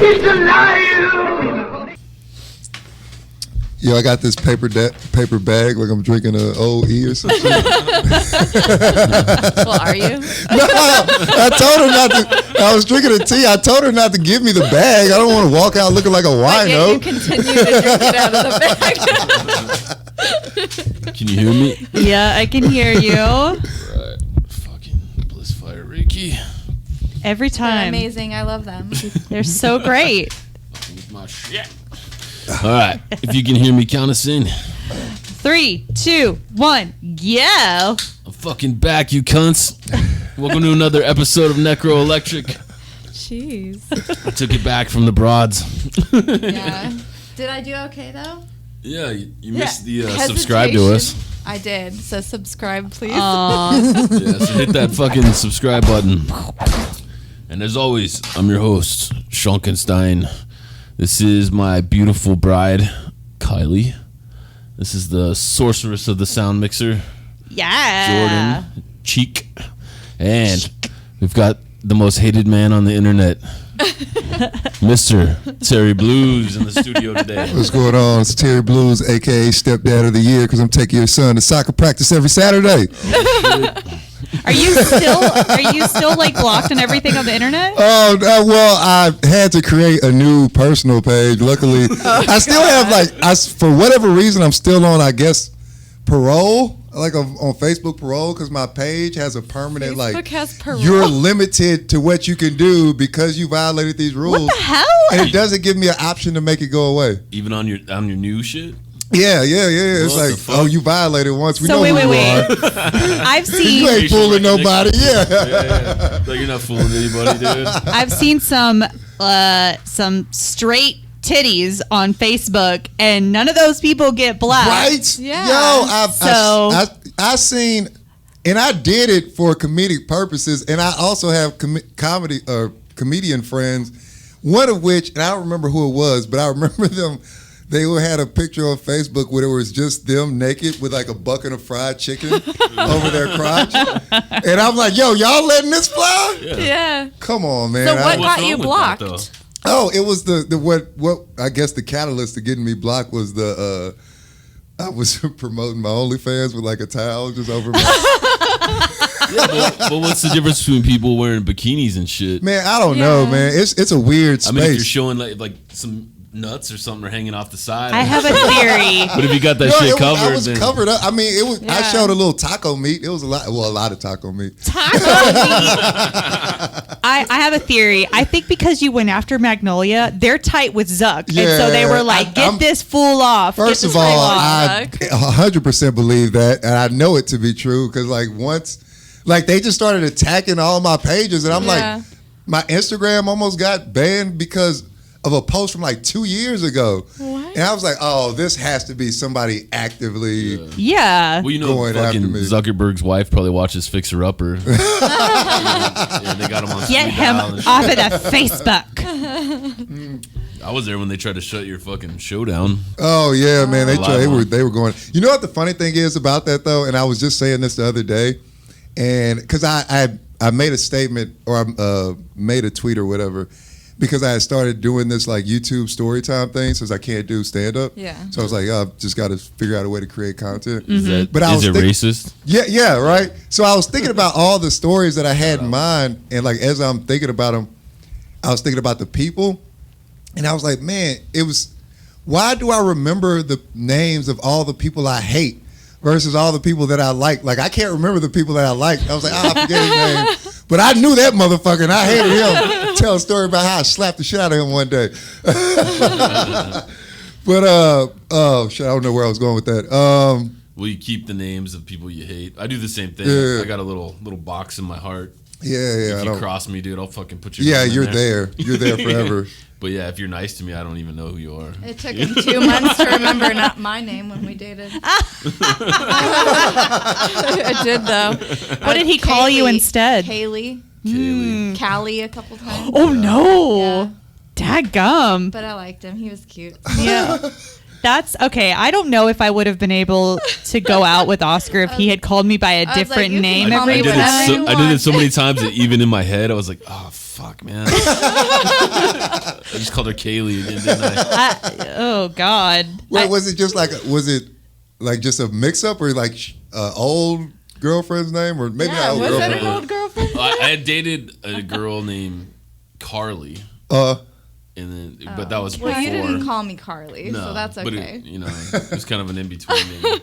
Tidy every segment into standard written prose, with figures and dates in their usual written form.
He's alive! Yo, I got this paper bag like I'm drinking an old E or something. Well, are you? No, I told her not to. I was drinking a tea. I told her not to give me the bag. I don't want to walk out looking like a wino. You continue to drink it out of the bag. Can you hear me? Yeah, I can hear you. Right. Fucking Bliss Fire Reiki. Every They're time. amazing. I love them. They're so great. Fucking with my shit. All right. If you can hear me, count us in. 3, 2, 1, go. I'm fucking back, you cunts. Welcome to another episode of Necro Electric. Jeez. I took it back from the broads. Yeah. Did I do okay though? Yeah, you missed the subscribe to us. I did. So subscribe, please. Yeah, so hit that fucking subscribe button. And as always, I'm your host, Schonkenstein. This is my beautiful bride, Kylie. This is the sorceress of the sound mixer, Yeah. Jordan Cheek. And we've got the most hated man on the internet, Mr. Terry Bluez, in the studio today. What's going on? It's Terry Bluez, a.k.a. Stepdad of the Year, because I'm taking your son to soccer practice every Saturday. Are you still like blocked and everything on the internet? Oh, well, I had to create a new personal page. Luckily, I still have for whatever reason, I'm still on, I guess, parole. Like on Facebook parole, because my page has a permanent Facebook has parole. You're limited to what you can do because you violated these rules. What the hell? And it doesn't give me an option to make it go away. Even on your new shit? Yeah. It's What like, the fuck? oh, you violated once. We So know wait. who you are. I've You seen ain't fooling nobody. Yeah. Yeah. Like you're not fooling anybody, dude. I've seen some straight titties on Facebook, and none of those people get blocked. Right? Yeah. Yo, I seen, and I did it for comedic purposes, and I also have comedian friends, one of which, and I don't remember who it was, but I remember them, they had a picture on Facebook where it was just them naked with like a bucket of fried chicken over their crotch. And I'm like, yo, y'all letting this fly? Yeah. Come on, man. So what What's got you wrong with blocked? that, though? Oh, it was the what I guess the catalyst to getting me blocked was the I was promoting my OnlyFans with like a towel just over my Yeah, but what's the difference between people wearing bikinis and shit? man. I don't know, man. It's a weird space. I mean, if you're showing like some nuts or something are hanging off the side. I have a theory. But if you got that shit covered, I was then covered up. I mean, it was. I Yeah. showed a little taco meat. It was a lot of taco meat. I have a theory. I think because you went after Magnolia, they're tight with Zuck. And so they were like, get this fool off. First Get of this fool all, off. I 100% believe that, and I know it to be true because like once, like they just started attacking all my pages, and I'm Yeah. like, my Instagram almost got banned because of a post from like 2 years ago. What? And I was like, oh, this has to be somebody actively. Yeah. well, you know, Going after fucking me. Zuckerberg's wife probably watches Fixer Upper. Yeah, they got him on Get speed him dial and shit. off of the Facebook. I was there when they tried to shut your fucking show down. Oh yeah, man. They Live on. were going. You know what the funny thing is about that though, and I was just saying this the other day, and because I made a statement or I made a tweet or whatever. Because I had started doing this like YouTube story time thing since I can't do stand up. Yeah. So I was like, I've just got to figure out a way to create content. Is that But I is was it think- racist? Yeah, right. So I was thinking about all the stories that I had in mind, and like as I'm thinking about them, I was thinking about the people, and I was like, man, why do I remember the names of all the people I hate versus all the people that I like? Like I can't remember the people that I like. I was like, I forget his name. But I knew that motherfucker, and I hated him. Tell a story about how I slapped the shit out of him one day. But oh shit, I don't know where I was going with that. Will you keep the names of people you hate? I do the same thing. Yeah. I got a little box in my heart. Yeah. If I you don't. cross me, dude, I'll fucking put your Yeah, name in you're there. You're there forever. But yeah, if you're nice to me, I don't even know who you are. It took him 2 months to remember not my name when we dated. It did though. What did he call you instead? Kaylee. Kaylee. Callie a couple times. Oh, no. Yeah. Dadgum. But I liked him. He was cute. Yeah. That's okay. I don't know if I would have been able to go out with Oscar if he had called me by a different you can name call every me time. I did it so many times that even in my head, I was like, oh, fuck, man. I just called her Kaylee again, didn't I? Oh, God. Wait, was it just like just a mix-up or like old girlfriend's name or maybe not old was girlfriend? it an old girlfriend? I had dated a girl named Carly. And then, but that was before. Well, you didn't call me Carly, No, so that's okay. But it was kind of an in-between name.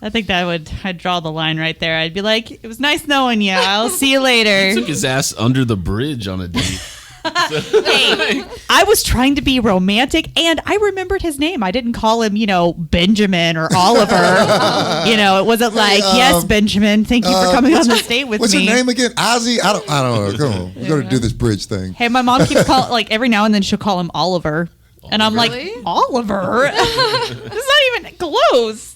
I think I'd draw the line right there. I'd be like, it was nice knowing you. I'll see you later. Took his ass under the bridge on a date. Hey, I was trying to be romantic, and I remembered his name. I didn't call him, Benjamin or Oliver. It wasn't like, yes, Benjamin, thank you for coming on this date with what's me. What's your name again? Ozzy? I don't know. Come on. We're going to do this bridge thing. Hey, my mom keeps calling, like, every now and then she'll call him Oliver. And I'm like, Really? Oliver? It's not even close.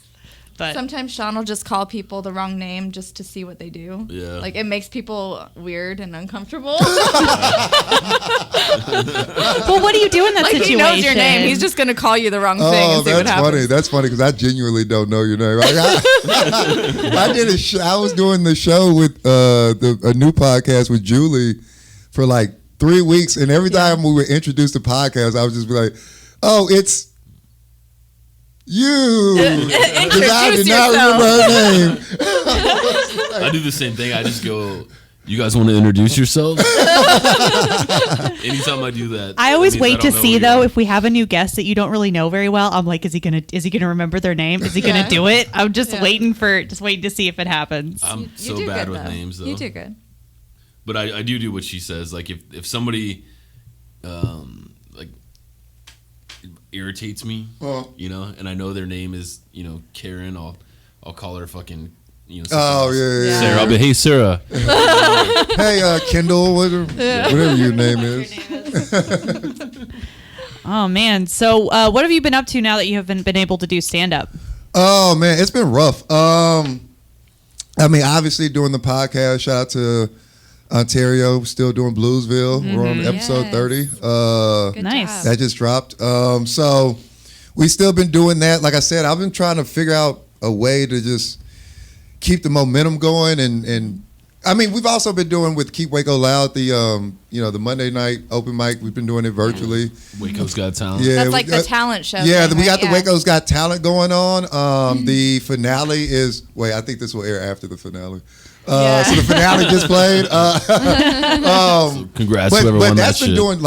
But Sometimes Sean will just call people the wrong name just to see what they do. Yeah. Like, it makes people weird and uncomfortable. Well, what do you do in that Like, situation? he knows your name. He's just going to call you the wrong thing and see what that's happens. funny. That's funny because I genuinely don't know your name. I did I was doing the show with a new podcast with Julie for like 3 weeks, and every time we would introduce the podcast, I would just be like, "Oh, it's you," because I did not remember her name. I do the same thing. I just go, you guys want to introduce yourselves? Anytime I do that, I always wait to see though If if we have a new guest that you don't really know very well. I'm like, is he gonna remember their name? Is he gonna do it? I'm just waiting to see if it happens. I'm You so do bad good, with though. names, though. You do good. But I do what she says. Like if somebody like irritates me, and I know their name is Karen, I'll call her fucking Oh yeah. Sarah. I'll be, hey Sarah. Hey Kendall, whatever your name is. Oh man! So what have you been up to now that you haven't been able to do stand up? Oh man, it's been rough. I mean, obviously doing the podcast. Shout out to Ontario, still doing Bluesville. We're on episode 30. Good Nice. job. That just dropped. So we still been doing that. Like I said, I've been trying to figure out a way to just keep the momentum going. And I mean, we've also been doing with Keep Waco Loud, the Monday night open mic. We've been doing it virtually. Waco's Got Talent. Yeah, That's like the talent show. Yeah, thing, we got right? the Waco's Got Talent going on. The finale is, I think this will air after the finale. So the finale just played. So congrats, whoever But won that's that been shit. doing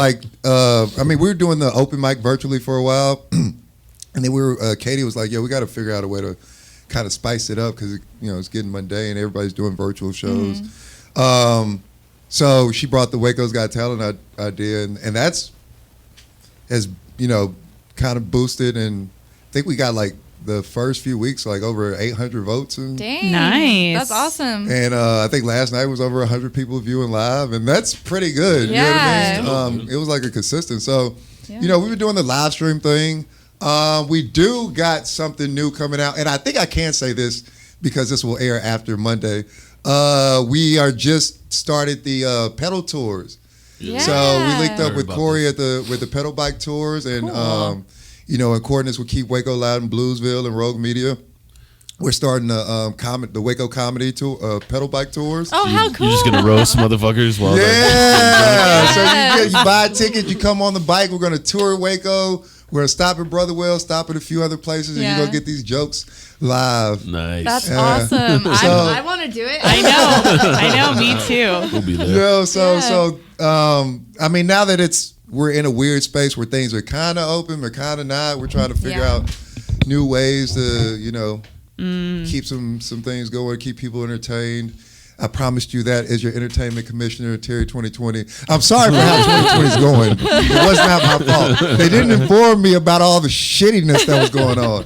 we were doing the open mic virtually for a while. And then Katie was like, we got to figure out a way to kind of spice it up because, it's getting mundane. Everybody's doing virtual shows. So she brought the Waco's Got Talent idea, and that's has kind of boosted, and I think we got like the first few weeks like over 800 votes, and Dang. Nice. That's awesome. I think last night was over 100 people viewing live, and that's pretty good. Yeah. You know what I mean? It was like a consistent. So, Yeah. we've been doing the live stream thing. We do got something new coming out, and I think I can say this because this will air after Monday. We are just started the pedal tours. Yeah. So we linked up Heard with about Corey with the pedal bike tours, and Cool. in coordinates with Keep Waco Loud in Bluesville and Rogue Media. We're starting the Waco Comedy tour, pedal bike tours. Oh, how cool. You're just gonna roast motherfuckers while Yeah. So Yes. you buy a ticket, you come on the bike. We're gonna tour Waco. We're gonna stop at Brotherwell, stop at a few other places, and you're gonna get these jokes live. Nice. That's awesome. I want to do it. I know, me too. We'll be there. I mean, now that we're in a weird space where things are kind of open, but kind of not. We're trying to figure out new ways to, keep some things going, keep people entertained. I promised you that as your entertainment commissioner, Terry 2020. I'm sorry for how 2020 is going. It was not my fault. They didn't inform me about all the shittiness that was going on.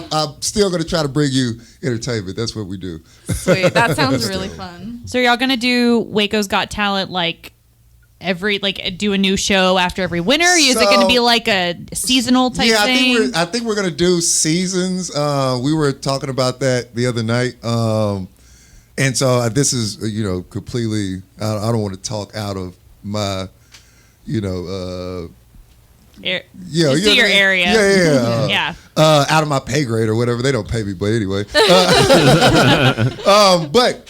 I'm still going to try to bring you entertainment. That's what we do. Sweet. That sounds really fun. So y'all gonna do Waco's Got Talent do a new show after every winter? Is it gonna be like a seasonal type thing? I think we're gonna do seasons. We were talking about that the other night, and so this is completely. I don't want to talk out of my Just do your area. Yeah. Out of my pay grade or whatever. They don't pay me, but anyway. But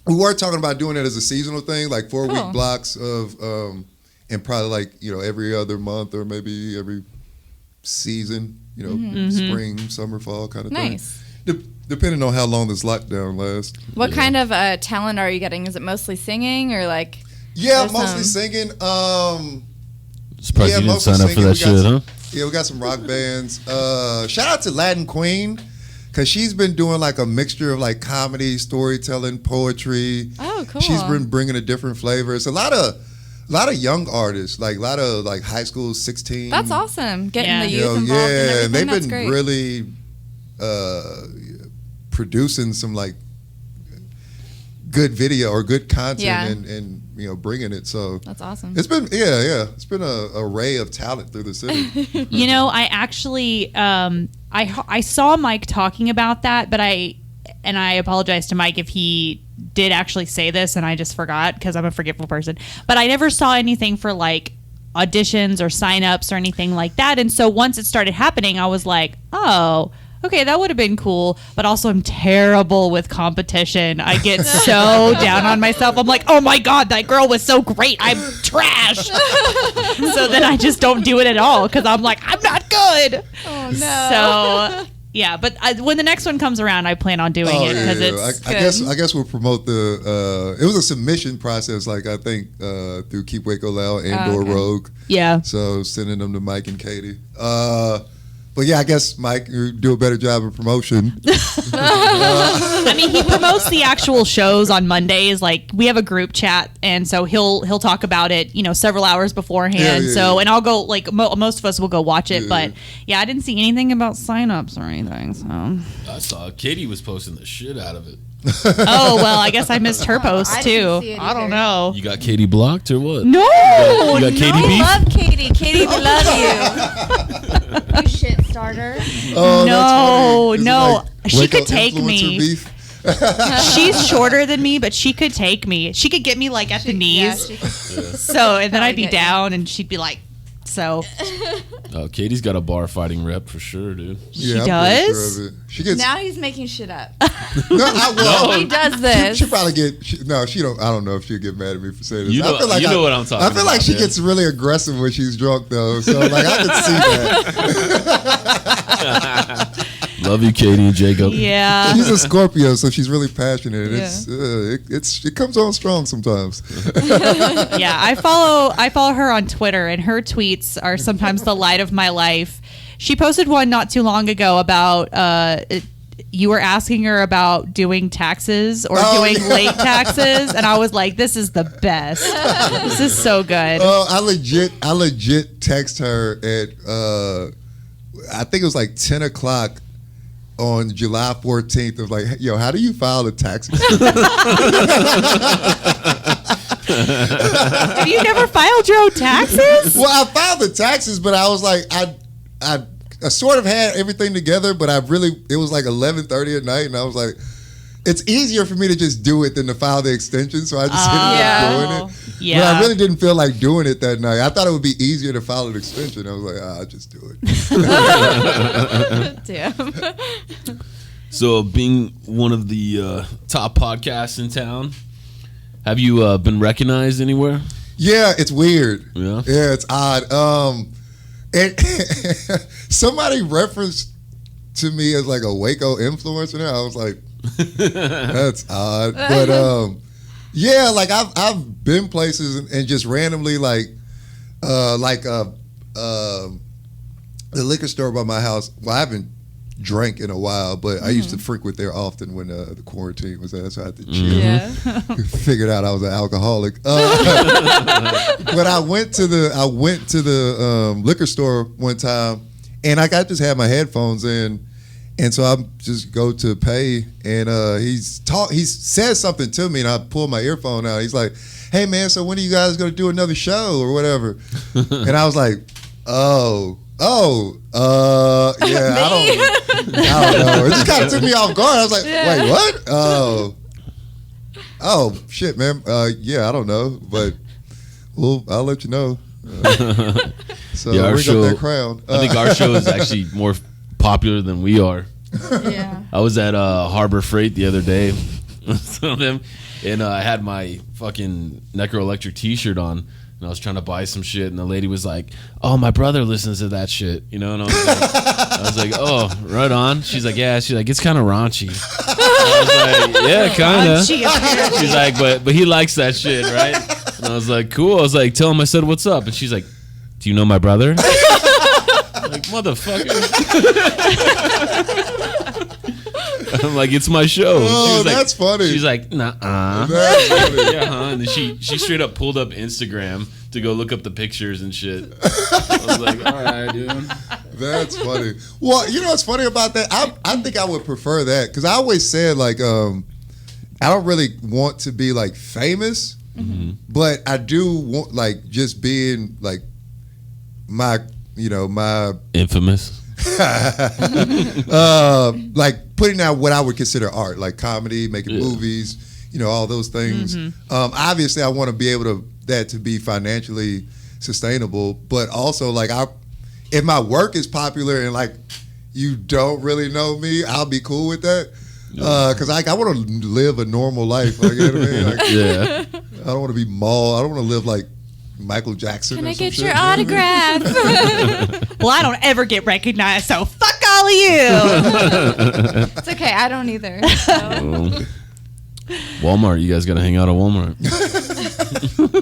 we were talking about doing it as a seasonal thing, like 4-week blocks of, and probably like, every other month or maybe every season, spring, summer, fall kind of thing. Nice. Depending on how long this lockdown lasts. What kind of talent are you getting? Is it mostly singing or like? Yeah, mostly singing. Surprised you didn't sign up for that shit, huh? Yeah, we got some rock bands. Shout out to Latin Queen, because she's been doing like a mixture of like comedy, storytelling, poetry. Oh, cool. She's been bringing a different flavor. It's a lot of young artists, like a lot of like high school, 16. That's awesome. Getting the youth involved yeah, and they've everything. been really producing some like good video or good content and bringing it. So that's awesome. It's been it's been a array of talent through the city. I actually I saw Mike talking about that, but I apologize to Mike if he did actually say this and I just forgot, because I'm a forgetful person. But I never saw anything for like auditions or signups or anything like that. And so once it started happening, I was like, oh, okay, that would have been cool. But also I'm terrible with competition. I get so down on myself. I'm like, oh my God, that girl was so great. I'm trash. So then I just don't do it at all, because I'm like, I'm not good. Oh, no. So yeah, but when the next one comes around, I plan on doing it, because it's good. I guess we'll promote the. It was a submission process, like I think through Keep Waco Loud and or Rogue. Yeah. So sending them to Mike and Katie. But yeah, I guess Mike, you do a better job of promotion. I mean, he promotes the actual shows on Mondays. Like, we have a group chat, and so he'll talk about it, several hours beforehand. And I'll go, like, most of us will go watch it. But yeah, I didn't see anything about signups or anything. So I saw Katie was posting the shit out of it. Oh, well, I guess I missed her post too. I don't know. You got Katie blocked or what? No, you got Katie We beef? love Katie. Katie, we love you. You shit starter. Oh, no. She Waco could take me. beef? She's shorter than me, but she could take me. She could get me like at the knees. So, and then I'd be down, and she'd be like, so. Oh, Katie's got a bar fighting rep for sure, dude. She I'm does? pretty sure of it. She gets. Now he's making shit up. He does this. She probably get. She don't. I don't know if she'll get mad at me for saying this. You know what I'm talking about. I feel like she gets really aggressive when she's drunk, though. So like I can see that. Love you, Katie and Jacob. Yeah. She's a Scorpio, so she's really passionate. It comes on strong sometimes. Yeah, I follow her on Twitter, and her tweets are sometimes the light of my life. She posted one not too long ago about you were asking her about doing taxes or doing late taxes, and I was like, this is the best. This is so good. Oh, I legit text her at I think it was like 10 o'clock on July 14th. I was like, yo, how do you file the taxes? Have you never filed your own taxes? Well, I filed the taxes, but I was like, I sort of had everything together, but it was like 11:30 at night, and I was like, it's easier for me to just do it than to file the extension, so I just ended up doing it. Yeah. But I really didn't feel like doing it that night. I thought it would be easier to file an extension. I was like, I'll just do it. Damn. So, being one of the top podcasts in town, have you been recognized anywhere? Yeah, it's weird. Yeah, it's odd. Somebody referenced to me as like a Waco influencer. I was like, that's odd. But yeah, like I've been places and just randomly the liquor store by my house. Well, I haven't drank in a while, but I used to frequent there often when the quarantine was there, so I had to chill. Yeah. Figured out I was an alcoholic. But I went to the liquor store one time, and I just had my headphones in, and so I just go to pay, and he says something to me, and I pull my earphone out. He's like, "Hey man, so when are you guys gonna do another show or whatever?" And I was like, yeah, I don't know. It just kind of took me off guard. I was like, wait, what? Oh, shit, man. Yeah, I don't know, but I'll let you know. So Yeah, our ring show- up that crown. I think our show is actually more popular than we are. Yeah. I was at Harbor Freight the other day, and I had my fucking Necro Electric T-shirt on, and I was trying to buy some shit, and the lady was like, "Oh, my brother listens to that shit," you know, and I was like, "Oh, right on." She's like, "Yeah," she's like, "It's kind of raunchy." I was like, "Yeah, kind of." She's like, "But he likes that shit, right?" And I was like, "Cool." I was like, "Tell him I said what's up," and she's like, "Do you know my brother?" I'm like, motherfucker. I'm like, it's my show. Oh, like, that's funny. She's like, nah. That's funny. Yeah, huh? And then she straight up pulled up Instagram to go look up the pictures and shit. I was like, all right, dude. That's funny. Well, you know what's funny about that? I think I would prefer that because I always said like I don't really want to be like famous, but I do want like just being like my Infamous. like putting out what I would consider art, like comedy, making movies, all those things. Obviously, I want to be able to be financially sustainable, but also like if my work is popular and like you don't really know me, I'll be cool with that. Because I want to live a normal life. Like, you know what I mean? Like, Yeah. I don't want to be mauled. I don't want to live like Michael Jackson. Can or I some get shit, your you know what I mean? autograph? Well, I don't ever get recognized, so fuck all of you. It's okay. I don't either. So. Walmart. You guys got to hang out at Walmart.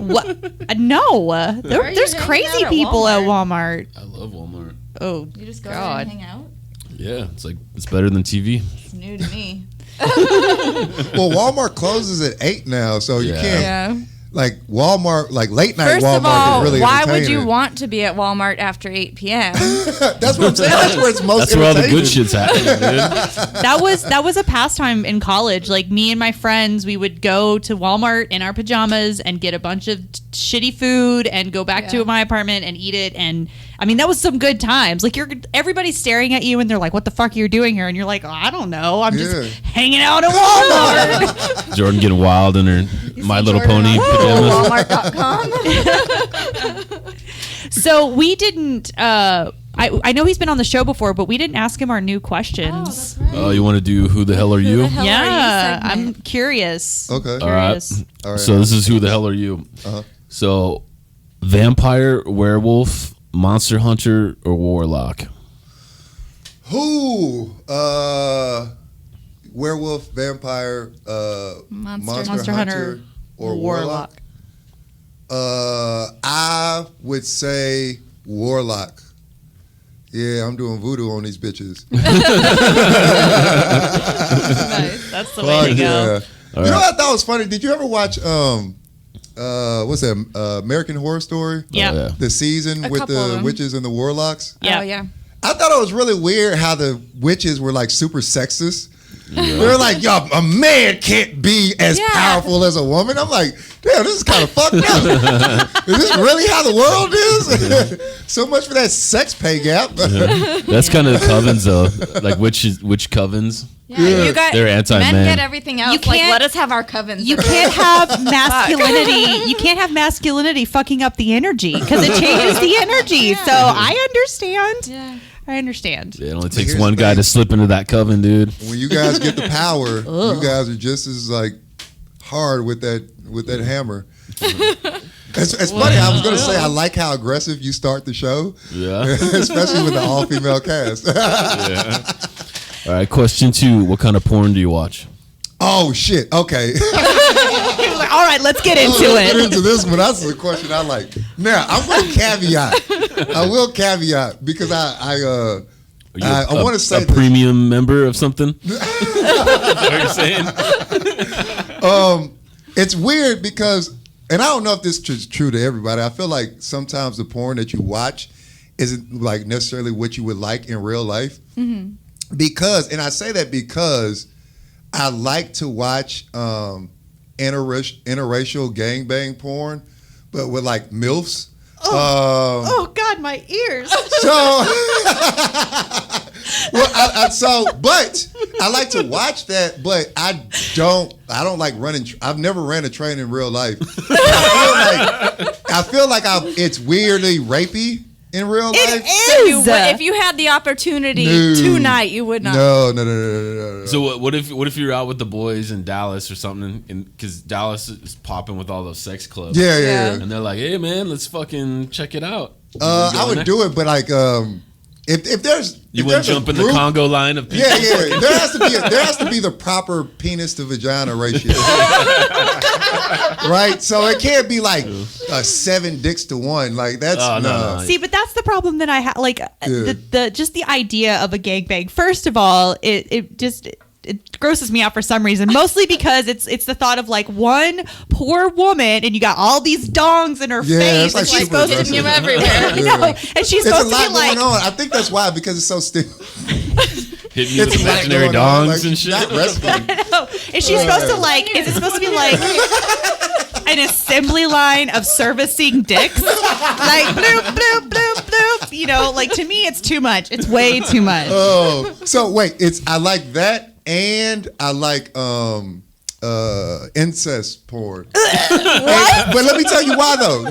What? No, there's you crazy hanging out at people at Walmart. I love Walmart. Oh, You just go God. there and hang out? Yeah, it's better than TV. It's new to me. Well, Walmart closes at 8 now, so you Yeah. can't. Yeah. Like Walmart, like late night First Walmart of all, is really why would entertaining. you want to be at Walmart after 8 p.m.? That's what I'm saying. That's where it's most That's where all the good entertaining. shit's happening, dude. that was a pastime in college. Like me and my friends, we would go to Walmart in our pajamas and get a bunch of shitty food and go back Yeah. to my apartment and eat it. And I mean, that was some good times. Like everybody's staring at you and they're like, "What the fuck are you doing here?" And you're like, "Oh, I don't know. I'm just hanging out at Walmart." Jordan getting wild in her My Little Pony pajamas. Walmart.com. So we didn't. I know he's been on the show before, but we didn't ask him our new questions. Oh, you want to do Who the Hell Are You? the hell Yeah, are you I'm segment? curious. Okay. All right. Curious. All right. So this is Who the Hell Are You? Uh-huh. So, vampire, werewolf, monster hunter, or warlock? Who? Werewolf, vampire, monster hunter, or warlock? I would say warlock. Yeah, I'm doing voodoo on these bitches. Nice. That's the Fuck way to go. yeah. All You know right. what I thought was funny? Did you ever watch what's that? American Horror Story? Yeah. Oh, yeah. The season A with couple of the them. witches and the warlocks? Yeah. Oh, yeah. I thought it was really weird how the witches were like super sexist. They were like, "Yo, a man can't be as Yeah. powerful as a woman." I'm like, "Damn, this is kind of fucked up." Is this really how the world is? So much for that sex pay gap. That's kind of the covens, though. Like, which covens? Yeah, you got They're anti-man. Men get everything else. You Like, can't- let us have our covens. You can't have masculinity. You can't have masculinity fucking up the energy because it changes the energy. So I understand. Yeah. I understand. It only takes here's one the guy thing. to slip into that coven, dude. When you guys get the power, you guys are just as like hard with that hammer. It's funny. I was going to say I like how aggressive you start the show, Yeah. especially with the all-female cast. Yeah. All right, question 2. What kind of porn do you watch? Oh shit! Okay. Like, all right, let's get into Let's get it. into this one. That's the question I like. Now I'm going to caveat. I will caveat because I Are you want to say a premium member of something? Is that what you're saying? It's weird because, and I don't know if this is true to everybody. I feel like sometimes the porn that you watch isn't like necessarily what you would like in real life. Mm-hmm. Because, and I say that because I like to watch interracial gangbang porn, but with like MILFs. Oh God, my ears. So, well, but I like to watch that, but I don't like running. I've never ran a train in real life. I feel like it's weirdly rapey in real life. It is. If you had the opportunity tonight, you would not. No. So what if you're out with the boys in Dallas or something, because Dallas is popping with all those sex clubs. Yeah. And they're like, hey man, let's fucking check it out. I would do it, but like if there's you wouldn't jump in the Congo line of people. Yeah. There has to be the proper penis to vagina ratio. Right? So it can't be like 7 dicks to 1. Like that's no. See, but that's the problem that I have. Like the just the idea of a gangbang. First of all, it grosses me out for some reason. Mostly because it's the thought of like one poor woman and you got all these dongs in her face. Like and she's supposed to be everywhere. And she's supposed to be like. Going on. I think that's why, because it's so still. Hitting you with imaginary dongs and shit. I know. And she's supposed to like. Is it supposed to be like an assembly line of servicing dicks? Like bloop bloop bloop bloop. You know, like to me, it's too much. It's way too much. Oh, so wait. I like that, and I like incest porn. What? But let me tell you why though.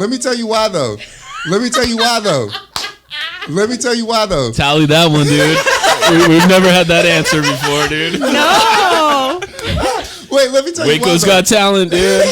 Tally that one, dude. We've never had that answer before, dude. No. Wait, let me tell you why. Waco's Got Talent, dude.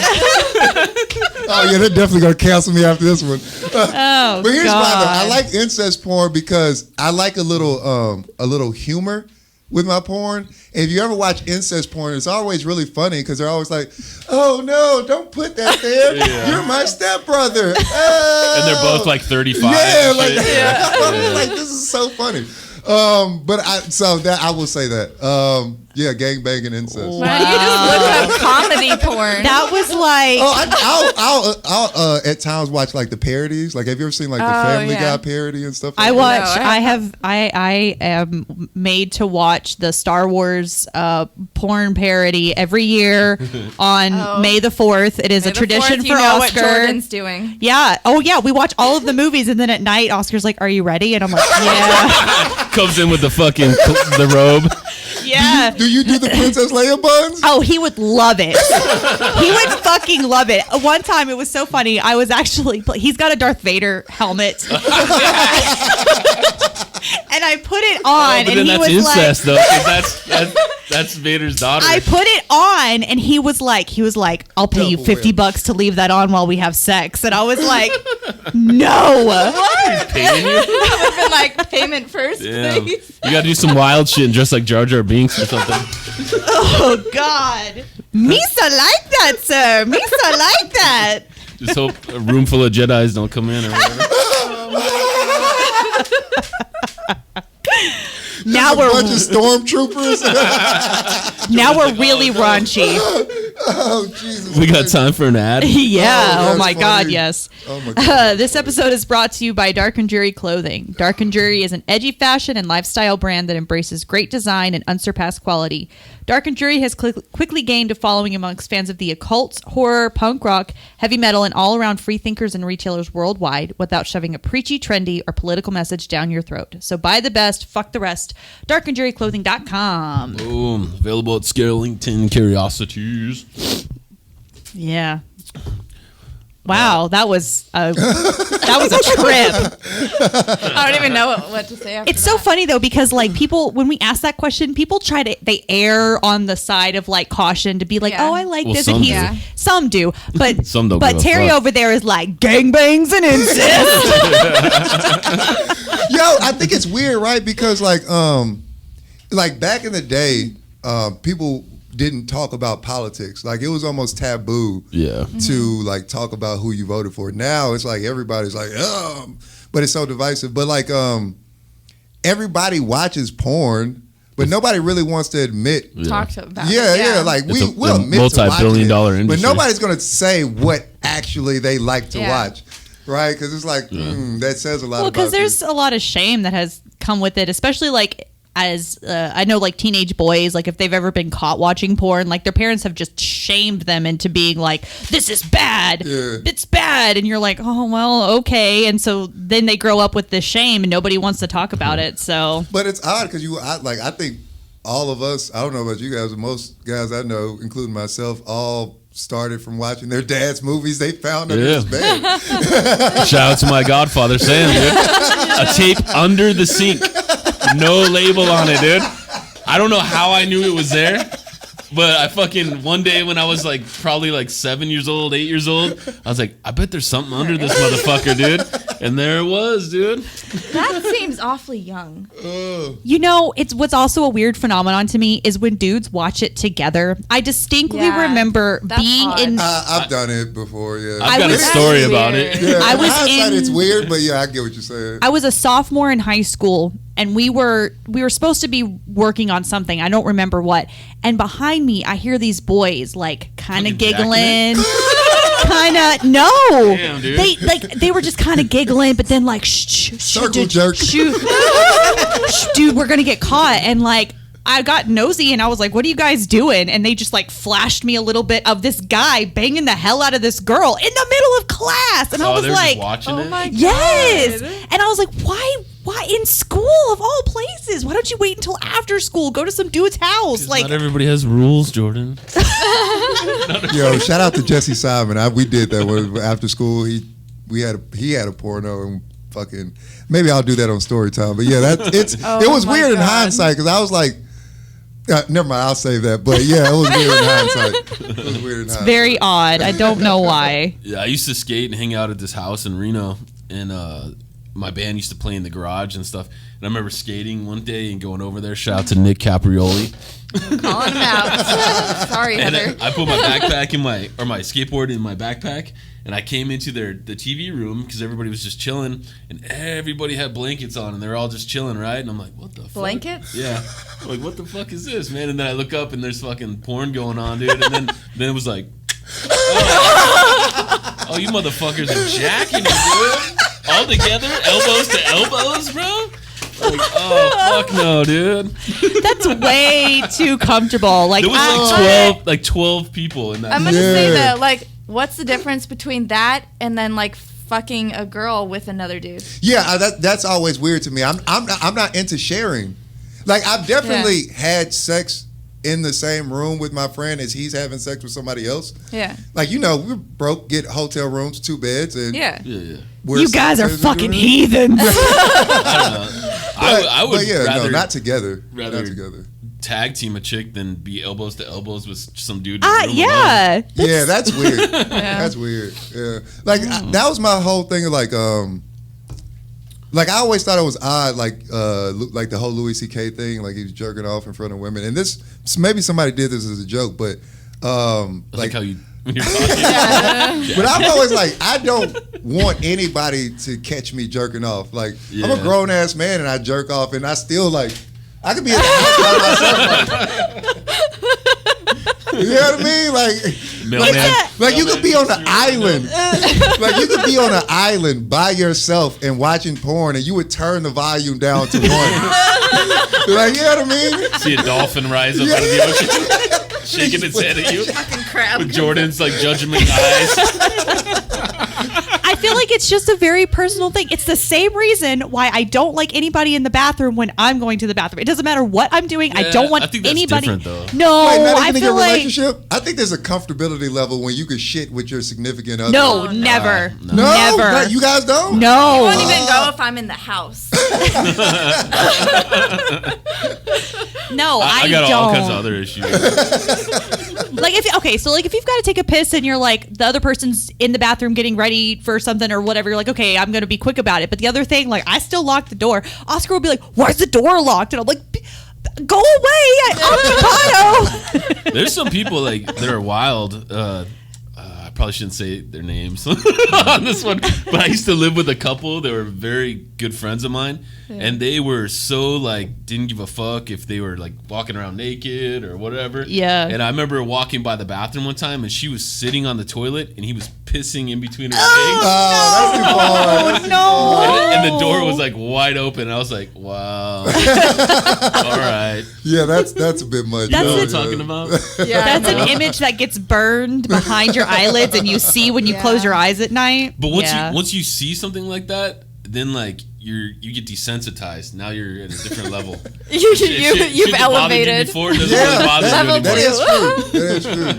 Oh yeah, they're definitely gonna cancel me after this one. Oh, but here's God. why though. I like incest porn because I like a little humor with my porn. If you ever watch incest porn, it's always really funny because they're always like, "Oh no, don't put that there. You're my stepbrother." And they're both like 35. Yeah, and like, shit. like this is so funny. But I will say that. Yeah, gangbang and incest. Why don't you just look up comedy porn? That was like. I'll at times watch like the parodies. Like, have you ever seen like the Family Guy parody and stuff? Like I watch. that? I am made to watch the Star Wars porn parody every year on May the 4th. It is a tradition for Oscar. What Jordan's doing? Yeah. Oh yeah. We watch all of the movies, and then at night, Oscar's like, "Are you ready?" And I'm like, "Yeah." Comes in with the fucking the robe. Yeah. Do you do the Princess Leia buns? Oh, he would love it. He would fucking love it. One time, it was so funny. I was actually, he's got a Darth Vader helmet. And I put it on, But and then he that's was incest, like, though, 'cause that's Vader's daughter. I put it on, and he was like, "I'll pay you $50 to leave that on while we have sex." And I was like, "No." What? Paying you? That would have been like payment first, Damn. please. You gotta do some wild shit and dress like Jar Jar Binks or something. Oh God, Misa like that, sir. Misa like that. Just hope a room full of Jedis don't come in or whatever. Now a bunch of stormtroopers. Now we're really raunchy. Oh Jesus! We got time for an ad? Yeah. Oh, that's my God. funny. Yes. Oh my God. This episode is brought to you by Dark and Jury Clothing. Dark and Jury is an edgy fashion and lifestyle brand that embraces great design and unsurpassed quality. Dark and Jury has quickly gained a following amongst fans of the occult, horror, punk rock, heavy metal, and all-around free thinkers and retailers worldwide without shoving a preachy, trendy, or political message down your throat. So buy the best, fuck the rest. DarkandJuryClothing.com. Boom. Available at Skellington Curiosities. Yeah. Wow, that was a trip. I don't even know what to say after It's so funny though because like people, when we ask that question, people they err on the side of like caution to be like, Yeah. "Oh, I like Well, this," some and he's do. some do, but Some don't But give a Terry fuck. over there is like gangbangs and incest. Yo, I think it's weird, right? Because like back in the day, people didn't talk about politics. Like it was almost taboo Yeah. to like talk about who you voted for. Now it's like everybody's like, but it's so divisive. But like everybody watches porn, but nobody really wants to admit. Talked about Yeah. Like It's we'll a admit to watching multi-billion-dollar it, industry. but nobody's gonna say what actually they like to Yeah. watch, right? Because it's like that says a lot. Well, about because there's a lot of shame that has come with it, especially like as I know, like teenage boys, like if they've ever been caught watching porn, like their parents have just shamed them into being like, "This is bad, it's bad," and you're like, "Oh well, okay," and so then they grow up with this shame, and nobody wants to talk about it. So, But it's odd because I think all of us, I don't know about you guys, but most guys I know, including myself, all started from watching their dad's movies they found under his bed. Shout out to my godfather, Sam, dude. A tape under the sink. No label on it, dude. I don't know how I knew it was there. But I fucking, one day when I was like probably like 7 years old, 8 years old, I was like, I bet there's something under this motherfucker, dude. And there it was, dude. That seems awfully young. You know, it's what's also a weird phenomenon to me is when dudes watch it together. I distinctly remember that's being odd. in. I've done it before, yeah. I've got a story about it. Yeah, I was hindsight, in- it's weird, but yeah, I get what you're saying. I was a sophomore in high school, and we were supposed to be working on something. I don't remember what. And behind me, I hear these boys like kind of Fucking giggling, kind of no. Damn, dude. They were just kind of giggling, but then like Circle jerk. dude, we're gonna get caught. And like I got nosy and I was like, what are you guys doing? And they just like flashed me a little bit of this guy banging the hell out of this girl in the middle of class. And I was they're like, just watching it? my God. yes. And I was like, why in school of all places? Why don't you wait until after school? Go to some dude's house. Like, Not everybody has rules, Jordan. Yo, shout out to Jesse Simon. We did that when, after school. He had a porno and fucking, maybe I'll do that on story time. But yeah, it was my weird in God. hindsight because I was like, never mind, I'll save that. But yeah, it was weird in hindsight. It was weird in hindsight. very odd. I don't know why. Yeah, I used to skate and hang out at this house in Reno, and my band used to play in the garage and stuff. And I remember skating one day and going over there. Shout out to Nick Caprioli. Calling him out. Sorry, And Heather. I put my backpack my skateboard in my backpack, and I came into the TV room because everybody was just chilling, and everybody had blankets on, and they're all just chilling, right? And I'm like, what the fuck? Blankets? Yeah. I'm like, what the fuck is this, man? And then I look up, and there's fucking porn going on, dude. And then it was like, oh, you motherfuckers are jacking me, dude. All together, elbows to elbows, bro. Like, oh fuck no, dude. That's way too comfortable. Like, There was like 12 people in that. I'm gonna say Yeah. though, like, what's the difference between that and then like fucking a girl with another dude? Yeah, that's always weird to me. I'm not into sharing. Like I've definitely had sex in the same room with my friend as he's having sex with somebody else. Yeah. Like, you know, we're broke, get hotel rooms, 2 beds, and Yeah. Yeah. we're you guys are sometimes fucking doing it. heathens. I don't know. I would but yeah, rather no, not together. rather- Not together. tag team a chick than be elbows to elbows with some dude. in the room alone. Yeah. Yeah, that's weird. That's weird. Yeah, like that was my whole thing of like I always thought it was odd, like the whole Louis C.K. thing, like he was jerking off in front of women, and this maybe somebody did this as a joke, but I like like how you when you're talking. But I'm always like, I don't want anybody to catch me jerking off. Like, I'm Yeah. a grown ass man and I jerk off, and I still like, I could be at the house by myself. Like, you know what I mean? Like you could be on an island. Like you could be on an island by yourself and watching porn, and you would turn the volume down to 1. Like, you know what I mean? See a dolphin rise up out of the ocean, shaking its head at you Fucking crap. with Jordan's like judgment eyes. I feel like it's just a very personal thing. It's the same reason why I don't like anybody in the bathroom when I'm going to the bathroom. It doesn't matter what I'm doing. I Yeah, don't want I think that's anybody. different, though. No, Wait, not I even in feel your like relationship? I think there's a comfortability level when you could shit with your significant other. no, no. never, No? never. Not- you guys don't? no, I won't even go if I'm in the house. no, I got don't. all kinds of other issues. Like if you've got to take a piss and you're like the other person's in the bathroom getting ready for something or whatever, you're like, okay, I'm gonna be quick about it. But the other thing, like I still lock the door. Oscar will be like, why's the door locked? And I'm like, go away, occupado. There's some people like that are wild. I probably shouldn't say their names on this one, but I used to live with a couple that were very good friends of mine, and they were so like didn't give a fuck if they were like walking around naked or whatever. Yeah. And I remember walking by the bathroom one time, and she was sitting on the toilet, and he was pissing in between her legs. Oh, that's too far. That's too far. And the door was like wide open. And I was like, wow. All right. Yeah, that's a bit much. You know what I'm That's talking about? Yeah. That's an image that gets burned behind your eyelids and you see when you close your eyes at night. But Yeah. once you see something like that, then like you get desensitized. Now you're at a different level. You've elevated. Before it doesn't really bother you anymore. That is true. That is true.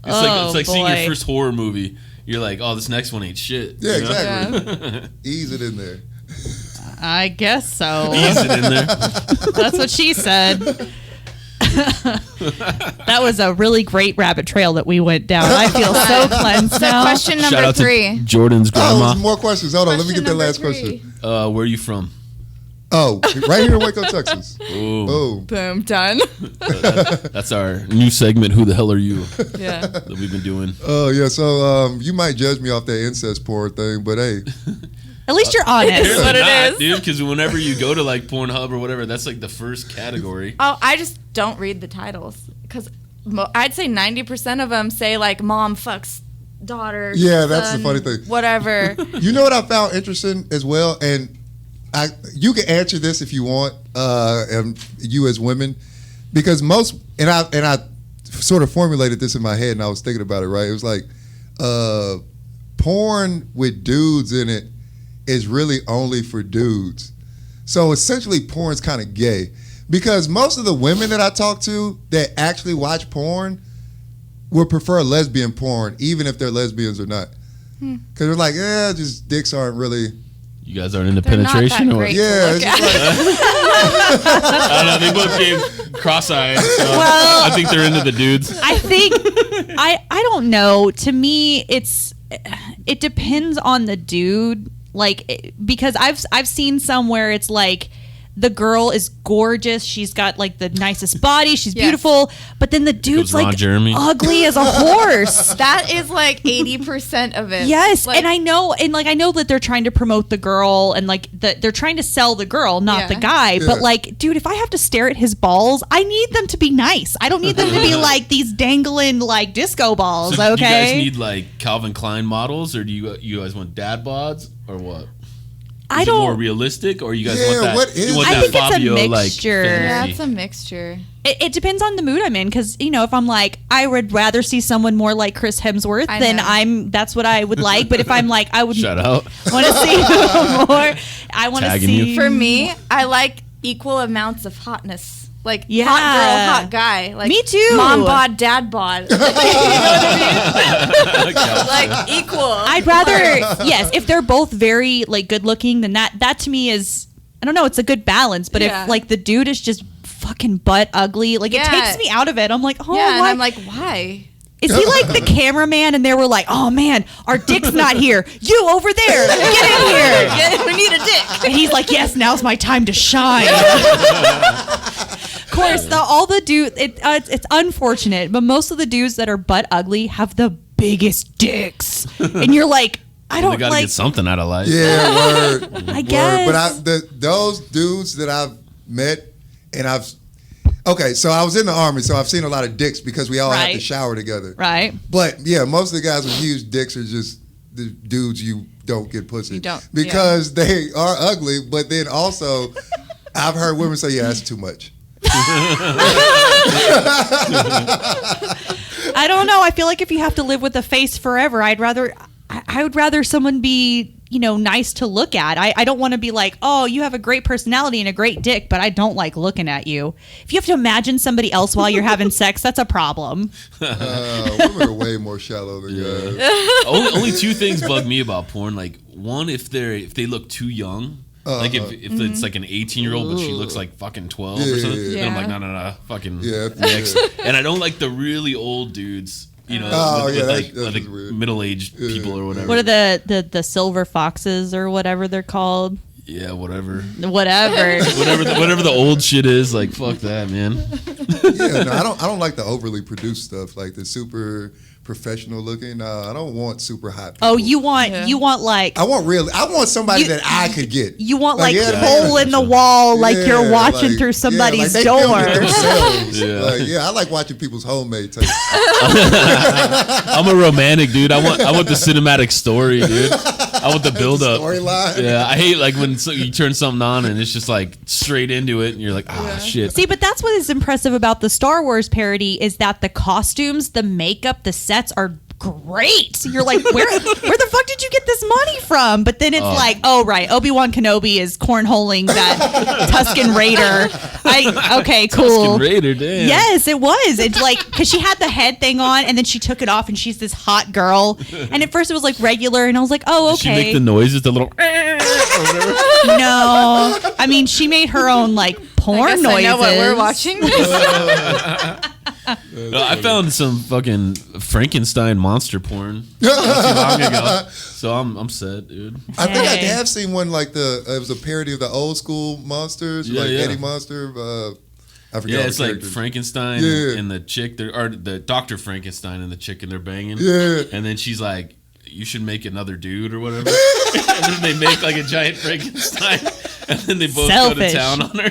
It's like seeing your first horror movie. You're like, oh, this next one ain't shit. Yeah, you know? exactly. Ease it in there. I guess so. Ease it in there. That's what she said. That was a really great rabbit trail that we went down. I feel so cleansed So now. question Shout number out 3. to Jordan's Oh, grandma. more questions. Hold on. Let me get that last question. Where are you from? Oh, right here in Waco, Texas. Ooh. Oh. Boom, done. That's our new segment, Who the Hell Are You? Yeah. That we've been doing. Oh, yeah. So you might judge me off that incest porn thing, but hey. At least you're honest. Here's what it is. Dude, because whenever you go to like Pornhub or whatever, that's like the first category. Oh, I just don't read the titles because I'd say 90% of them say like mom fucks daughter. Yeah, that's the son, funny thing. Whatever. You know what I found interesting as well? And you can answer this if you want, and you as women, because most, and I sort of formulated this in my head and I was thinking about it, right? It was like porn with dudes in it is really only for dudes. So essentially porn's kind of gay because most of the women that I talk to that actually watch porn would prefer lesbian porn even if they're lesbians or not. Because they're like, yeah, just dicks aren't really... You guys aren't into They're not penetration that or great. Yeah, it's just like, I don't know, they both gave cross-eyed, so Well- I think they're into the dudes. I think I don't know. To me, it depends on the dude. Like, because I've seen some where it's like the girl is gorgeous, she's got like the nicest body, she's Yes. beautiful, but then the dude's Ron like Jeremy. ugly as a horse. That is like 80% of it. Yes, Like, and I know that they're trying to promote the girl and like they're trying to sell the girl, not the Yeah. guy. Yeah. But like, dude, if I have to stare at his balls, I need them to be nice. I don't need them to be like these dangling like disco balls. So Okay. do you guys need like Calvin Klein models, or do you guys want dad bods, or what? I Is it don't. more realistic, or you guys Yeah, want that? what is- you want I that think it's a Fabio, mixture. Like, Yeah, fantasy? it's a mixture. It depends on the mood I'm in, because if I'm like, I would rather see someone more like Chris Hemsworth, I then know. that's what I would like. But if I'm like, I would Shout out. want to see more. I want to Tagging see you. For me, I like equal amounts of hotness. Like Yeah. hot girl, hot guy. Like Me too. Mom bod, dad bod. You know what I mean? Like equal. I'd rather yes, if they're both very like good looking, then that to me is, I don't know, it's a good balance. But Yeah. if like the dude is just fucking butt ugly, like it Yeah. takes me out of it. I'm like, oh, yeah, and why? I'm like, why? Is he like the cameraman? And they were like, oh man, our dick's not here. You over there, get in here. We need a dick. And he's like, yes, now's my time to shine. Of course, all the dudes, it's unfortunate, but most of the dudes that are butt ugly have the biggest dicks. And you're like, I They don't gotta like, get something out of life. yeah, word. I guess. But those dudes that I've met and okay, so I was in the Army, so I've seen a lot of dicks because we all have to Right. shower together. right? But yeah, most of the guys with huge dicks are just the dudes you don't get pussy. You don't, Because they are ugly, but then also I've heard women say, yeah, that's too much. I don't know. I feel like if you have to live with a face forever, I would rather someone be, nice to look at. I don't want to be like, oh, you have a great personality and a great dick, but I don't like looking at you. If you have to imagine somebody else while you're having sex, that's a problem. Women are way more shallow than guys. only two things bug me about porn. Like, one, if they look too young. Like if it's like an 18-year-old but she looks like fucking 12 or something, Yeah. then I'm like, Yeah. no, fucking Yeah, next. yeah. And I don't like the really old dudes, with that's like weird. middle-aged people or whatever. What are the silver foxes or whatever they're called? Yeah, whatever. Whatever. whatever the old shit is, like fuck that, man. Yeah, no, I don't like the overly produced stuff, like the super professional looking. No, I don't want super hot people. Oh, you want like I want somebody that I could get. you want Like, like yeah, hole in the wall, like you're watching through somebody's they door. film it themselves. Yeah. I like watching people's homemade tapes. I'm a romantic dude. I want the cinematic story, dude. I want the build up. Storyline. Yeah, I hate like when you turn something on and it's just like straight into it and you're like, shit. See, but that's what is impressive about the Star Wars parody is that the costumes, the makeup, the sets are great. You're like, where the fuck did you get this money from? But then it's like, oh right, Obi-Wan Kenobi is cornholing that Tusken Raider. Okay, cool. Tusken Raider, damn. Yes, it was. It's like, because she had the head thing on, and then she took it off, and she's this hot girl. And at first it was like regular, and I was like, oh, okay. Did she make the noises, the little. No, I mean, she made her own like porn noises. I know what we're watching. No, I found some fucking Frankenstein monster porn not too long ago, so I'm set, dude. I think I have seen one like it was a parody of the old school monsters, like Eddie Monster. I forget. Yeah, it's like Frankenstein and the chick, or the Dr. Frankenstein and the chick, and they're banging. Yeah, and then she's like, "You should make another dude or whatever," and then they make like a giant Frankenstein, and then they both go to town on her.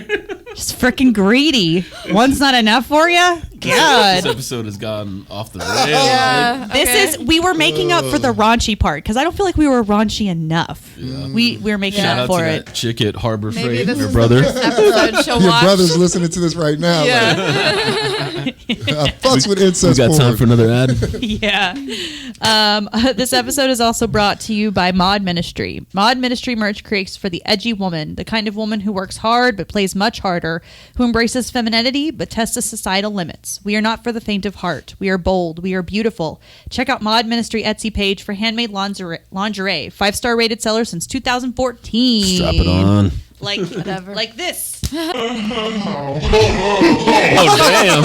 Just freaking greedy. One's not enough for you? God. This episode has gone off the rails. Yeah, We were making up for the raunchy part because I don't feel like we were raunchy enough. Yeah. We were making Shout up out for to it. that chick at Harbor Maybe Freight, this your is brother. the first episode she'll your watch. brother's listening to this right now. Yeah. Like, I fucks with incest We got time porn. for another ad. Yeah. This episode is also brought to you by Mod Ministry. Mod Ministry merch creates for the edgy woman, the kind of woman who works hard but plays much harder, who embraces femininity but tests the societal limits. We are not for the faint of heart. We are bold. We are beautiful. Check out Mod Ministry Etsy page for handmade lingerie. 5-star rated seller since 2014. Strap it on. Like Whatever. Like this. Oh damn!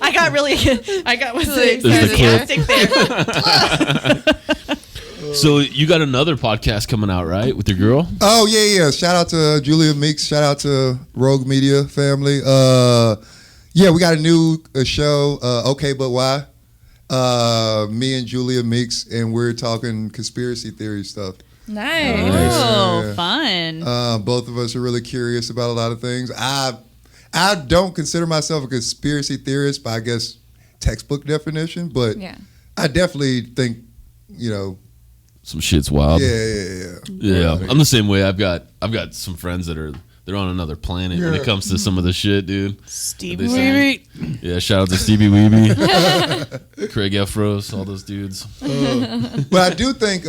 I got really There's enthusiastic there. So you got another podcast coming out, right, with your girl? Oh yeah. Shout out to Julia Meeks. Shout out to Rogue Media family. Yeah, we got a new show. Okay, but why? Me and Julia Meeks, and we're talking conspiracy theory stuff. Nice. Oh, Yeah. fun. Both of us are really curious about a lot of things. I don't consider myself a conspiracy theorist by, I guess, textbook definition, but Yeah. I definitely think, Some shit's wild. yeah. I'm the same way. I've got some friends they're on another planet when it comes to some of the shit, dude. Stevie Weeby. Yeah, shout out to Stevie Weeby, Craig Efros, all those dudes. But I do think,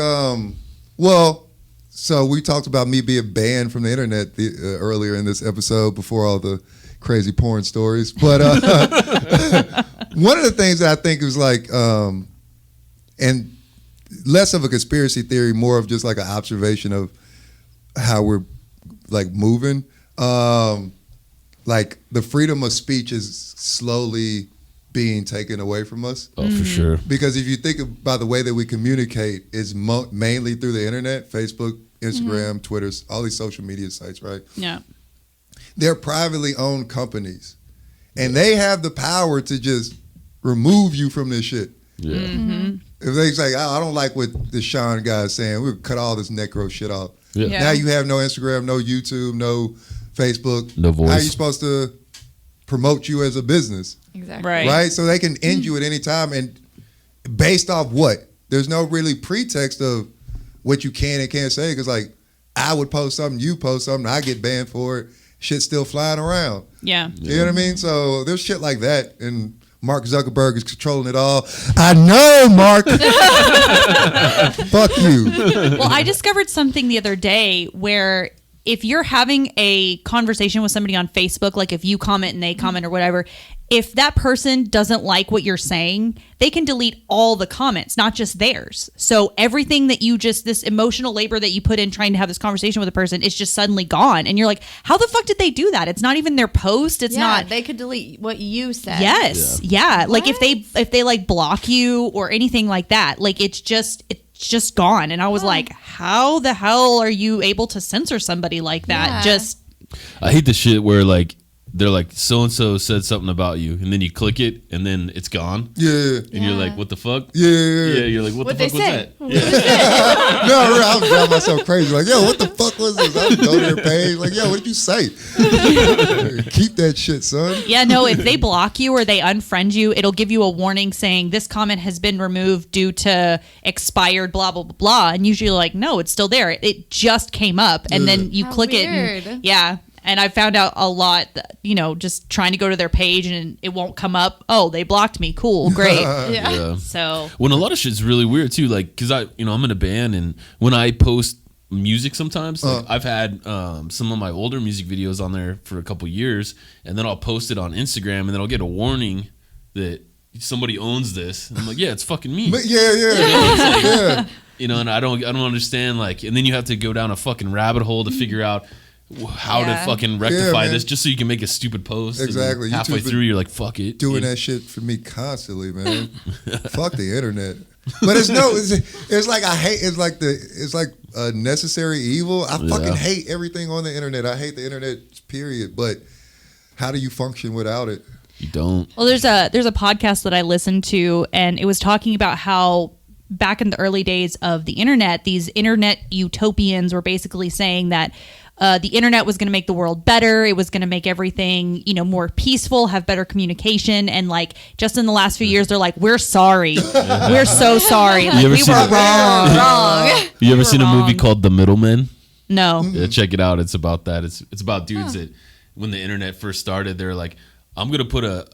so we talked about me being banned from the internet earlier in this episode before all the crazy porn stories. But one of the things that I think is like, and less of a conspiracy theory, more of just like an observation of how we're like moving. Like the freedom of speech is slowly being taken away from us. Oh, for sure. Because if you think about the way that we communicate is mainly through the internet, Facebook, Instagram, Twitter, all these social media sites, right? Yeah. They're privately owned companies. And they have the power to just remove you from this shit. Yeah. If they say, I don't like what this Sean guy is saying, we'll cut all this necro shit off. Yeah. Now you have no Instagram, no YouTube, no Facebook. No voice. How are you supposed to promote you as a business? Exactly. Right? So they can end you at any time. And based off what? There's no really pretext of what you can and can't say. Because, like, I would post something, you post something, I get banned for it. Shit's still flying around. Yeah. You know what I mean? So there's shit like that. And Mark Zuckerberg is controlling it all. I know, Mark. Fuck you. Well, I discovered something the other day where if you're having a conversation with somebody on Facebook, like if you comment and they comment or whatever, if that person doesn't like what you're saying, they can delete all the comments, not just theirs. So everything that this emotional labor that you put in trying to have this conversation with a person is just suddenly gone. And you're like, how the fuck did they do that? It's not even their post. It's not. They could delete what you said. Yes. Yeah. Like if they like block you or anything like that, like it's just gone. And I was like, how the hell are you able to censor somebody like that? Yeah. I hate the shit where like they're like so and so said something about you, and then you click it, and then it's gone. Yeah. And you're like, what the fuck? Yeah. You're like, what the fuck was that? No, I was driving myself crazy. Like, yo, what the fuck was this? I would go to their page. Like, yo, what did you say? Keep that shit, son. Yeah, no, if they block you or they unfriend you, it'll give you a warning saying this comment has been removed due to expired blah, blah, blah, blah. And usually you're like, no, it's still there. It just came up. And then you click it. weird. And, yeah. And I found out a lot, that, just trying to go to their page and it won't come up. Oh, they blocked me. Cool. Great. Yeah. So when a lot of shit's really weird too, like, cause I'm in a band, and when I post music sometimes, like, I've had some of my older music videos on there for a couple years, and then I'll post it on Instagram, and then I'll get a warning that somebody owns this. And I'm like, yeah, it's fucking me. But yeah. And I don't understand, like, and then you have to go down a fucking rabbit hole to figure out how to fucking rectify this, just so you can make a stupid post. Exactly. And halfway through, you're like, fuck it. Doing that shit for me constantly, man. Fuck the internet. But it's like I hate. It's like a necessary evil. I fucking hate everything on the internet. I hate the internet. Period. But how do you function without it? You don't. Well, there's a podcast that I listened to, and it was talking about how back in the early days of the internet, these internet utopians were basically saying that the internet was going to make the world better. It was going to make everything, more peaceful, have better communication. And like just in the last few years, they're like, we're sorry. We're so sorry. Like, we were wrong. You ever seen a movie called The Middlemen? No. Yeah, check it out. It's about that. It's about dudes that when the internet first started, they're like, I'm gonna put a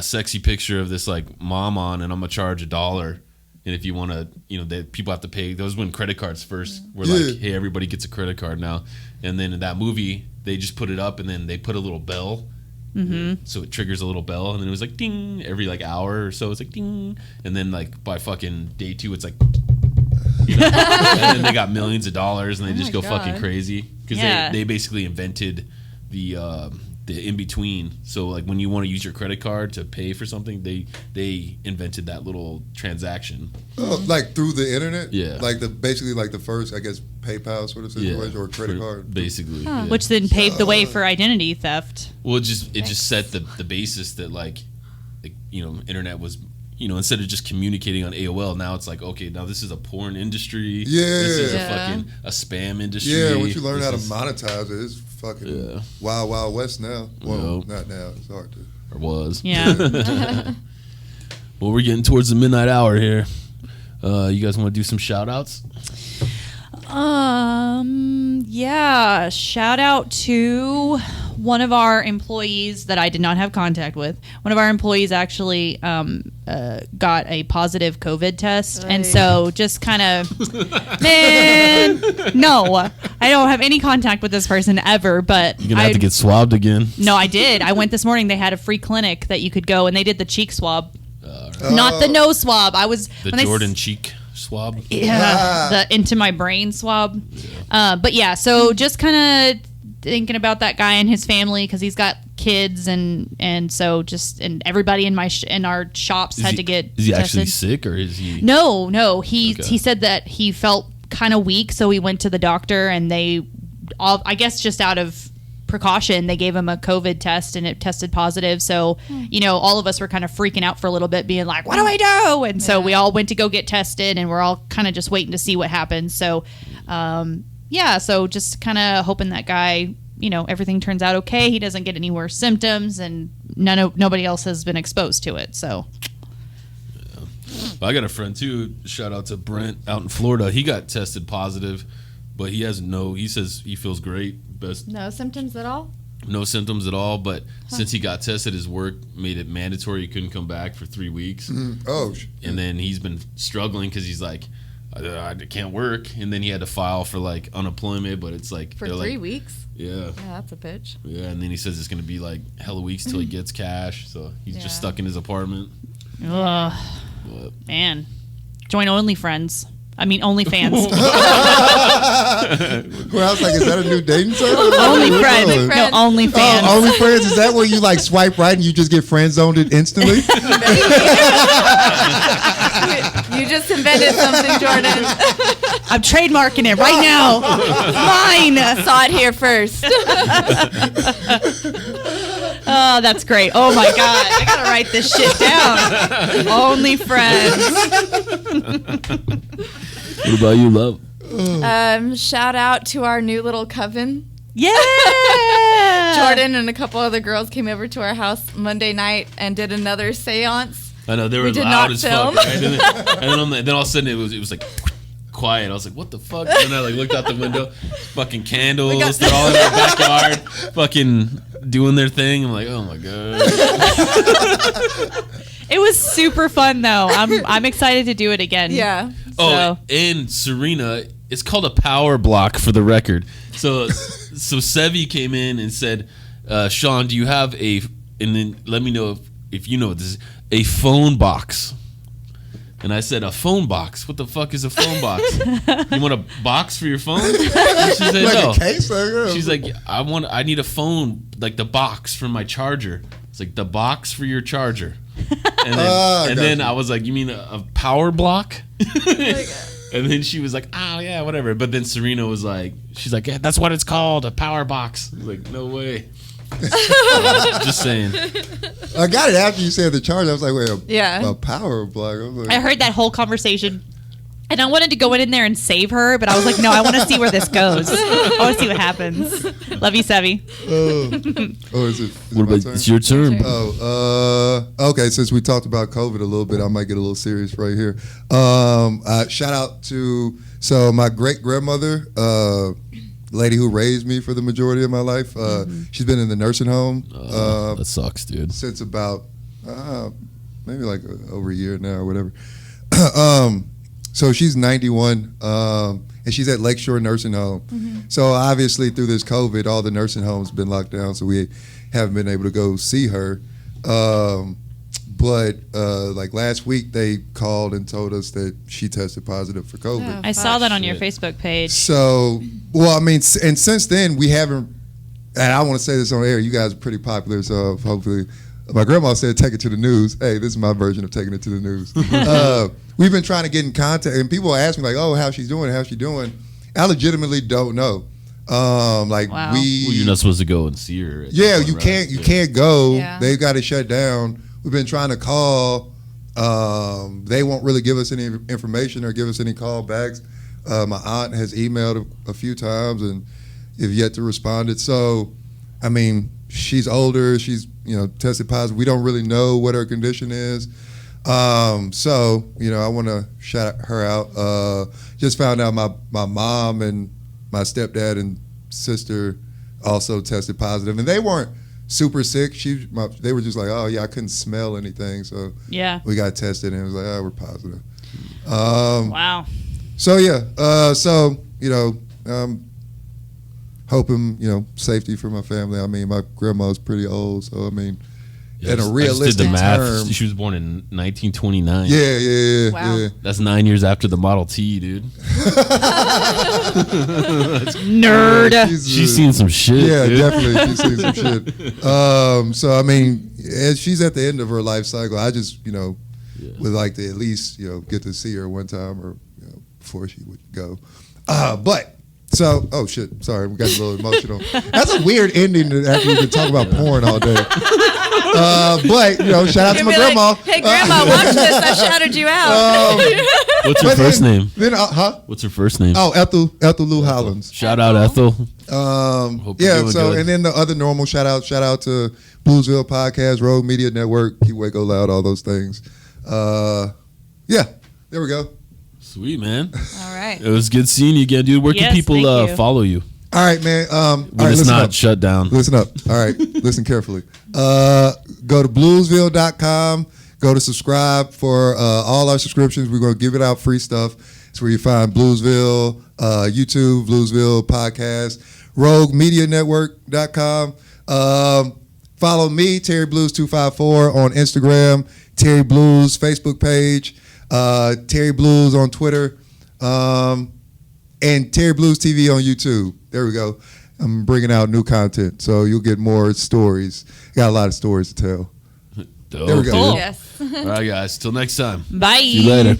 sexy picture of this like mom on, and I'm gonna charge $1. And if you want to, people have to pay. Those when credit cards first were like, hey, everybody gets a credit card now. And then in that movie, they just put it up, and then they put a little bell, so it triggers a little bell, and then it was like ding every like hour or so. It's like ding, and then like by fucking day 2, it's like, and then they got millions of dollars, and they just go fucking crazy because they basically invented the in between. So like when you want to use your credit card to pay for something, they invented that little transaction. Oh, like through the internet? Yeah. Like basically the first, I guess, PayPal sort of situation or credit card. Basically. Which then paved the way for identity theft. Well, it just set the basis that like internet was, instead of just communicating on AOL, now it's like, okay, now this is a porn industry. Yeah. This is a spam industry. Yeah, once you learn how to monetize it, it's fucking wild, wild west now. Well, Nope. not now. It's hard to. Or was. Yeah. Well, we're getting towards the midnight hour here. You guys want to do some shout outs? Yeah. Shout out to one of our employees that I did not have contact with. One of our employees actually got a positive COVID test. And so just kind of, man, no, I don't have any contact with this person ever, but You're going to have to get swabbed again. No, I did. I went this morning. They had a free clinic that you could go, and they did the cheek swab. Not the nose swab. I was the Jordan cheek swab. Yeah, the into my brain swab. But yeah, so just kind of thinking about that guy and his family because he's got kids and so just and everybody in in our shops had to get. Is he tested. actually sick or is he? No. He said that he felt kind of weak, so he went to the doctor and they, I guess, just out of precaution, they gave him a COVID test and it tested positive. So, all of us were kind of freaking out for a little bit, being like, what do I do? And so we all went to go get tested and we're all kind of just waiting to see what happens. So, so just kind of hoping that guy, everything turns out okay. He doesn't get any worse symptoms and nobody else has been exposed to it. So. Well, I got a friend too. Shout out to Brent out in Florida. He got tested positive, but he says he feels great. No symptoms at all? No symptoms at all, but since he got tested, his work made it mandatory. He couldn't come back for 3 weeks. And then he's been struggling because he's like, I can't work. And then he had to file for like unemployment, but it's like for 3 weeks. Yeah, that's a bitch. Yeah, and then he says it's gonna be like hella weeks till he gets cash, so he's just stuck in his apartment. Ugh. Man, join OnlyFans. OnlyFans. Well, I was like, is that a new dating site? OnlyFriends. No, OnlyFans. Oh, OnlyFriends. Is that where you like swipe right and you just get friend zoned instantly? You just invented something, Jordan. I'm trademarking it right now. Mine. Saw it here first. Oh, that's great. Oh my God. I gotta write this shit down. OnlyFriends. What about you, love? Shout out to our new little coven. Yeah. Jordan and a couple other girls came over to our house Monday night and did another seance. I know they were loud as fuck, right? And then all of a sudden it was like quiet. I was like, what the fuck? And I like looked out the window, fucking candles. They're all in their backyard, fucking doing their thing. I'm like, oh my god. It was super fun though. I'm excited to do it again. Yeah. Oh, and Serena, it's called a power block for the record. So Sevi came in and said, Sean, do you have and then let me know if you know what this is, a phone box. And I said, a phone box? What the fuck is a phone box? You want a box for your phone? And she said, Like no. a case? She's like, I need a phone, like the box for my charger. It's like the box for your charger. And then I was like, you mean a power block? And then she was like, oh yeah, whatever. But then Serena was like, she's like, yeah, that's what it's called, a power box. I was like, no way. Just saying. I got it after you said the charge. I was like, wait, Yeah. a power block. I was like, I heard that whole conversation, and I wanted to go in there and save her, but I was like, no, I want to see where this goes. I want to see what happens. Love you, Sevi. is it What my about turn? it's your turn? Okay. Since we talked about COVID a little bit, I might get a little serious right here. Shout out to my great grandmother, lady who raised me for the majority of my life. She's been in the nursing home That sucks, dude. since about maybe like over a year now or whatever. So she's 91, and she's at Lakeshore Nursing Home. So obviously through this COVID, all the nursing homes been locked down, so we haven't been able to go see her. But like last week, they called and told us that she tested positive for COVID. I saw that on your Facebook page. So, well, I mean, and since then we haven't. And I want to say this on air. You guys are pretty popular, so hopefully, my grandma said, "Take it to the news." Hey, this is my version of taking it to the news. We've been trying to get in contact, and people ask me like, "Oh, how's she doing? How's she doing?" I legitimately don't know. Wow. Well, you're not supposed to go and see her. Yeah, you can't. You can't go. Yeah. They've got it shut down. We've been trying to call. They won't really give us any information or give us any call backs. My aunt has emailed a few times and have yet to respond. So, I mean, she's older. She's tested positive. We don't really know what her condition is. So, I want to shout her out. Just found out my mom and my stepdad and sister also tested positive, and they weren't super sick. They were just like, oh yeah, I couldn't smell anything, so Yeah. we got tested, and it was like, oh, we're positive. Wow. So yeah, hoping safety for my family. I mean, my grandma's pretty old, so I mean, in a realistic I just did the math. term, She was born in 1929. yeah. Wow. That's 9 years after the Model T, dude. Nerd. She's seen some shit. Yeah, dude. definitely. She's seen some shit. So I mean, as she's at the end of her life cycle, I just would like to at least get to see her one time or before she would go. Oh shit! Sorry, we got a little emotional. That's a weird ending after we've been talking about porn all day. But shout out to my grandma. Like, hey, grandma, watch this. I shouted you out. What's her first name? Then, What's her first name? Oh, Ethel Lou Hollins. Shout out Ethel. Yeah. Hope you're doing So good. and then the other normal shout out to Bluesville Podcast, Rogue Media Network, Keep Waco Loud, all those things. Yeah. There we go. Sweet, man. All right. It was good seeing you again, dude. Where can Yes, people thank you. follow you All right, man. All when right, it's listen not up. shut down? Listen up. All right. Listen carefully. Go to bluesville.com. Go to subscribe for all our subscriptions. We're going to give it out free stuff. It's where you find Bluesville, YouTube, Bluesville Podcast, RogueMediaNetwork.com. Follow me, Terry Bluez254 on Instagram, Terry Bluez Facebook page, Terry Bluez on Twitter, and Terry Bluez TV on YouTube. There we go. I'm bringing out new content, so you'll get more stories. Got a lot of stories to tell. Dope. There we go. Cool. Yes. All right, guys. Till next time. Bye. See you later.